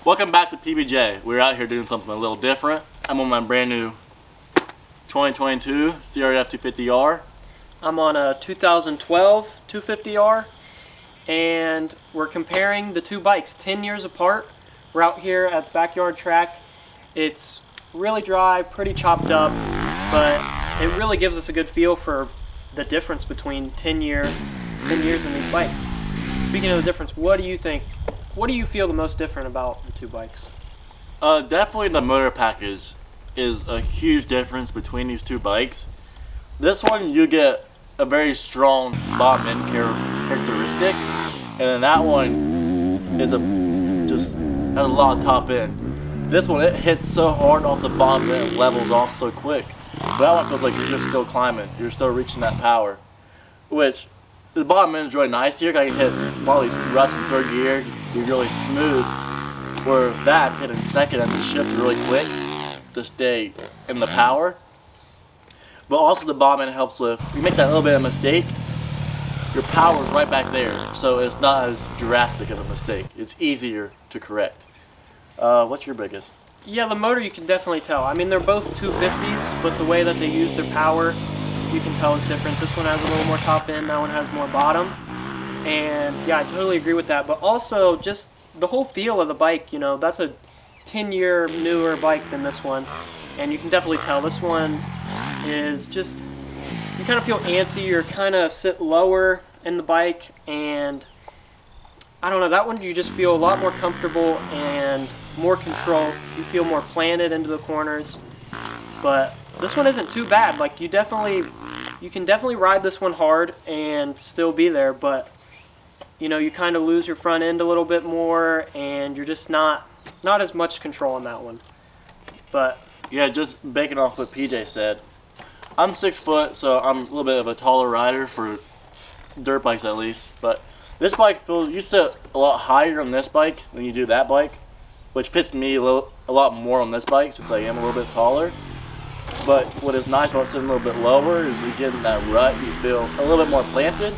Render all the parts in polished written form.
Welcome back to PBJ. We're out here doing something a little different. I'm on my brand new 2022 crf250r. I'm on a 2012 250R, and we're comparing the two bikes 10 years apart. We're out here at the backyard track. It's really dry, pretty chopped up, but it really gives us a good feel for the difference between 10 years in these bikes. Speaking of the difference, what do you think? What do you feel the most different about the two bikes? Definitely the motor package is a huge difference between these two bikes. This one you get a very strong bottom end characteristic, and then that one is just has a lot of top end. This one, it hits so hard off the bottom end and levels off so quick. But that one feels like you're just still climbing. You're still reaching that power, which the bottom end is really nice here. I can hit all these ruts in third gear, be really smooth. Where that hit in second and shift really quick to stay in the power. But also the bottom end helps with, you make that little bit of mistake, your power is right back there. So it's not as drastic of a mistake. It's easier to correct. What's your biggest? Yeah, the motor you can definitely tell. I mean, they're both 250s, but the way that they use their power, you can tell is different. This one has a little more top end, that one has more bottom. And yeah, I totally agree with that. But also just the whole feel of the bike, you know, that's a 10-year newer bike than this one. And you can definitely tell this one is just, you kind of feel antsy, you're kind of sit lower in the bike, and I don't know, that one you just feel a lot more comfortable and more control. You feel more planted into the corners. But this one isn't too bad. Like you can definitely ride this one hard and still be there, but you know, you kind of lose your front end a little bit more, and you're just not as much control on that one. But yeah, just banking off what PJ said, I'm 6 foot, so I'm a little bit of a taller rider for dirt bikes at least. But this bike, you sit a lot higher on this bike than you do that bike, which fits me a lot more on this bike since I am a little bit taller. But what is nice about sitting a little bit lower is you get in that rut, you feel a little bit more planted.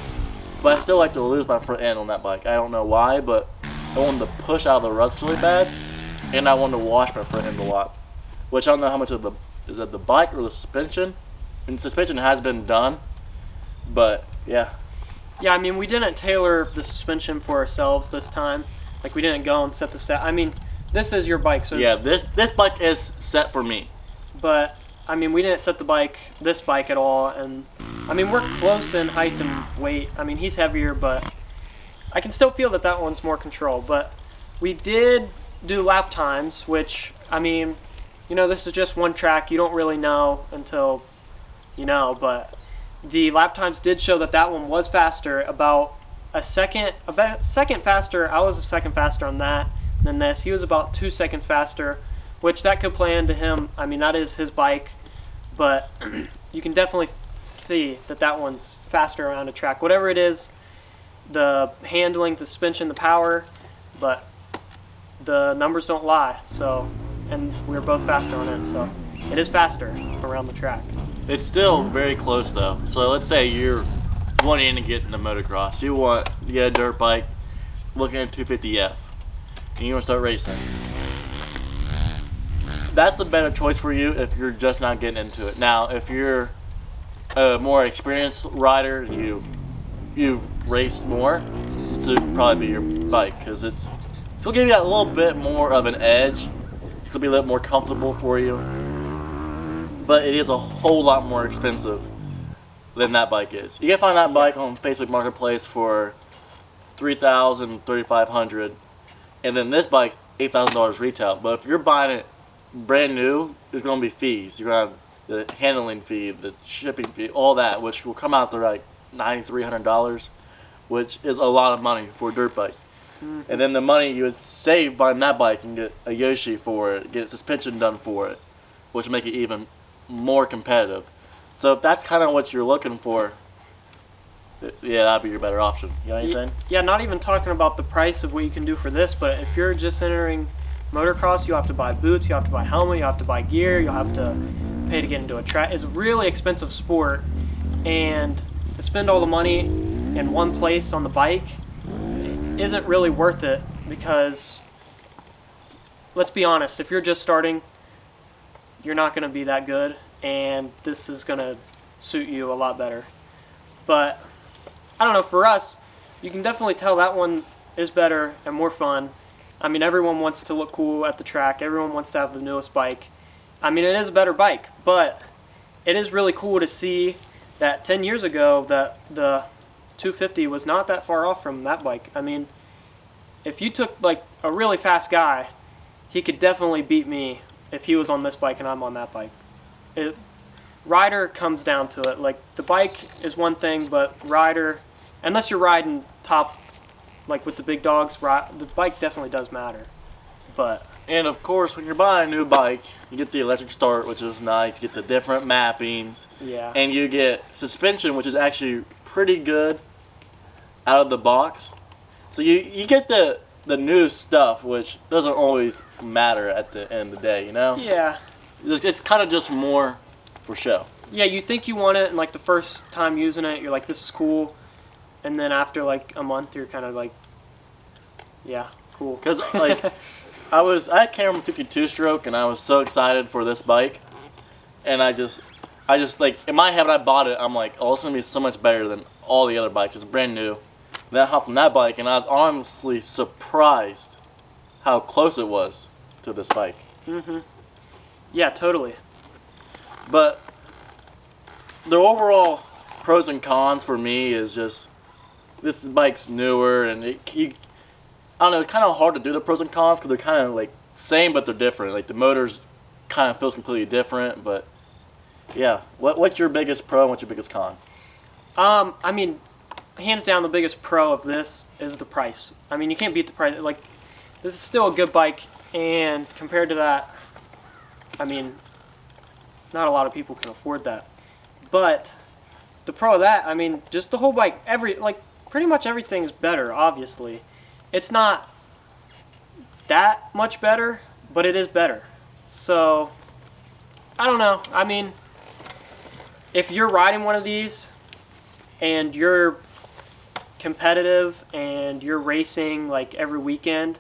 But I still like to lose my front end on that bike. I don't know why, but I wanted to push out of the ruts really bad, and I wanted to wash my front end a lot. Which I don't know how much of is it the bike or the suspension? And suspension has been done, but yeah. Yeah, I mean, we didn't tailor the suspension for ourselves this time. Like we didn't go and set the set. I mean, this is your bike, so yeah, this bike is set for me. But I mean, we didn't set this bike at all, and I mean, we're close in height and weight. I mean, he's heavier, but I can still feel that one's more control. But we did do lap times, which, I mean, you know, this is just one track. You don't really know until you know, but the lap times did show that one was faster, about a second faster. I was a second faster on that than this. He was about 2 seconds faster, which that could play into him. I mean, that is his bike, but you can definitely see that one's faster around a track. Whatever it is, the handling, the suspension, the power, but the numbers don't lie. So, and we were both faster on it, so it is faster around the track. It's still very close though. So let's say you're wanting to get into motocross. You want to get a dirt bike, looking at 250F, and you want to start racing. That's the better choice for you if you're just not getting into it. Now, if you're a more experienced rider and you've raced more, this would probably be your bike, because it's gonna give you that little bit more of an edge. It's gonna be a little more comfortable for you, but it is a whole lot more expensive than that bike is. You can find that bike on Facebook Marketplace for $3,000, $3,500, and then this bike's $8,000 retail. But if you're buying it brand new, there's going to be fees. You're going to have the handling fee, the shipping fee, all that, which will come out to like $9,300, which is a lot of money for a dirt bike. Mm-hmm. And then the money you would save buying that bike and get a Yoshi for it, get suspension done for it, which will make it even more competitive. So if that's kind of what you're looking for, yeah, that'd be your better option. You got anything? Yeah, not even talking about the price of what you can do for this, but if you're just entering motocross, you have to buy boots, you have to buy helmet, you have to buy gear, you'll have to pay to get into a track. It's a really expensive sport, and to spend all the money in one place on the bike isn't really worth it, because let's be honest, if you're just starting, you're not going to be that good, and this is going to suit you a lot better. But I don't know, for us, you can definitely tell that one is better and more fun. I mean, everyone wants to look cool at the track. Everyone wants to have the newest bike. I mean, it is a better bike, but it is really cool to see that 10 years ago that the 250 was not that far off from that bike. I mean, if you took like a really fast guy, he could definitely beat me if he was on this bike and I'm on that bike. Rider comes down to it. Like, the bike is one thing, but rider, unless you're riding top, like with the big dogs, the bike definitely does matter. And of course, when you're buying a new bike, you get the electric start, which is nice. You get the different mappings. Yeah. And you get suspension, which is actually pretty good out of the box. So you get the new stuff, which doesn't always matter at the end of the day, you know? Yeah. It's kind of just more for show. Yeah, you think you want it, and like the first time using it, you're like, this is cool. And then after like a month, you're kind of like, yeah, cool. Because like, I had Cameron 52 stroke, and I was so excited for this bike. And I just like, in my head when I bought it, I'm like, oh, it's going to be so much better than all the other bikes. It's brand new. Then I hopped on that bike, and I was honestly surprised how close it was to this bike. Mm-hmm. Yeah, totally. But the overall pros and cons for me is just, this bike's newer, and I don't know, it's kind of hard to do the pros and cons because they're kind of like same, but they're different. Like, the motors kind of feels completely different, but yeah. What's your biggest pro and what's your biggest con? I mean, hands down, the biggest pro of this is the price. I mean, you can't beat the price. Like, this is still a good bike, and compared to that, I mean, not a lot of people can afford that. But the pro of that, I mean, just the whole bike, pretty much everything's better, obviously. It's not that much better, but it is better. So, I don't know. I mean, if you're riding one of these and you're competitive and you're racing like every weekend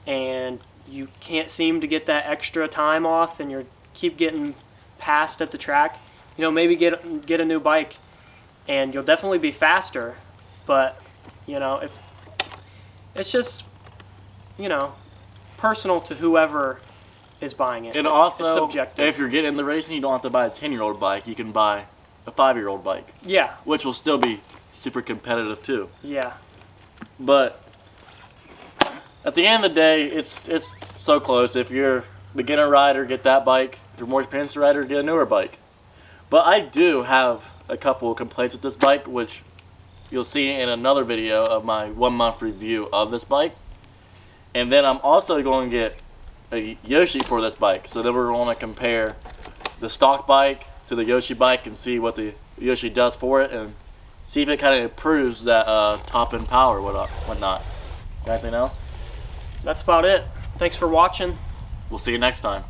and you can't seem to get that extra time off and you keep getting passed at the track, you know, maybe get a new bike and you'll definitely be faster. But, you know, if it's just, you know, personal to whoever is buying it. And also, it's subjective. if you're getting in the racing, you don't have to buy a 10-year-old bike. You can buy a 5-year-old bike. Yeah. Which will still be super competitive too. Yeah. But at the end of the day, it's so close. If you're a beginner rider, get that bike. If you're a more experienced rider, get a newer bike. But I do have a couple of complaints with this bike, which you'll see in another video of my 1-month review of this bike. And then I'm also going to get a Yoshi for this bike. So then we're going to compare the stock bike to the Yoshi bike and see what the Yoshi does for it and see if it kind of improves that top end power or whatnot. Got anything else? That's about it. Thanks for watching. We'll see you next time.